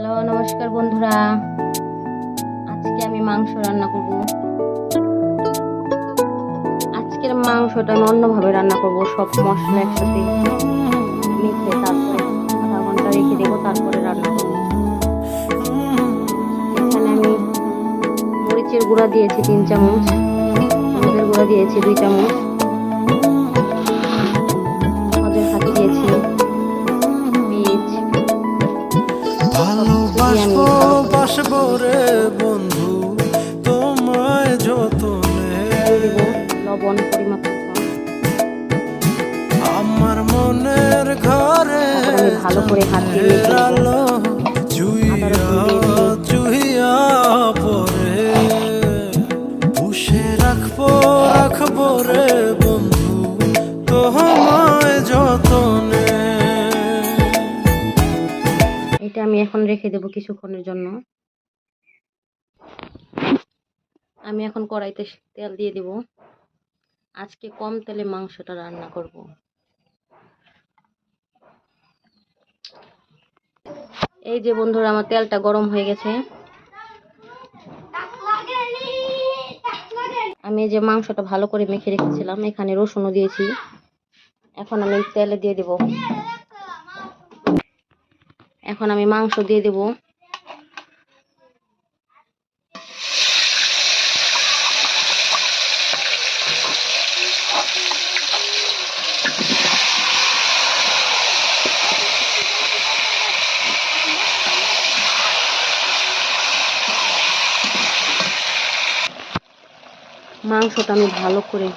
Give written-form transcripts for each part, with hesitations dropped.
Hello, নমস্কার বন্ধুরা। আজকে আমি মাংস রান্না করব। আজকের মাংসটা আমি অন্যভাবে রান্না করব। সব মশলা একসাথে মেখে তারপরে আধা ঘন্টা রেখে দেবো, তারপরে রান্না করব। এখানে আমি মরিচের গুঁড়া দিয়েছি 3 চামচ, হলুদের গুঁড়া দিয়েছি 2 চামচ, হলুদের ফাঁকি দিয়েছি, পেঁয়াজ, ভালোবাসবো রে বন্ধু তোমায় যতনে, লবণ পরিমাপ আমার মনের ঘরে আমি ভালো করে হাত দিয়ে আলো চুইয়া পরে পুষে রাখবো রে বন্ধু তোমায় যতনে। এটা আমি এখন রেখে দেব কিছুক্ষণের জন্য। আমি এখন কড়াইতে তেল দিয়ে দেব। আজকে কম তেলে মাংসটা রান্না করব। এই যে বন্ধুরা, আমার তেলটা গরম হয়ে গেছে। আমি এই যে মাংসটা ভালো করে মেখে রেখেছিলাম, এখানে রসুনও দিয়েছি। এখন আমি তেলে দিয়ে দেব। এখন আমি মাংস দিয়ে দেব। মাংসটা আমি ভালো করে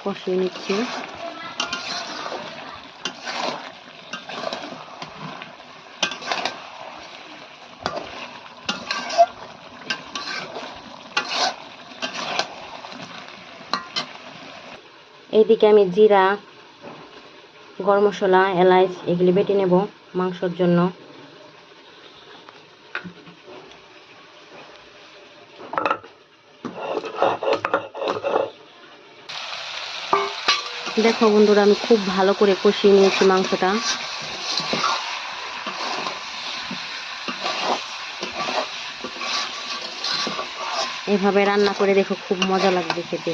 কষিয়ে নিচ্ছি। এইদিকে আমি জিরা, গরম মশলা, এলাচ এগুলি বেটে নেব মাংসর জন্য। দেখো বন্ধুরা, আমি খুব ভালো করে কষিয়ে নিয়েছি মাংসটা। এভাবে রান্না করে দেখো, খুব মজা লাগবে খেতে।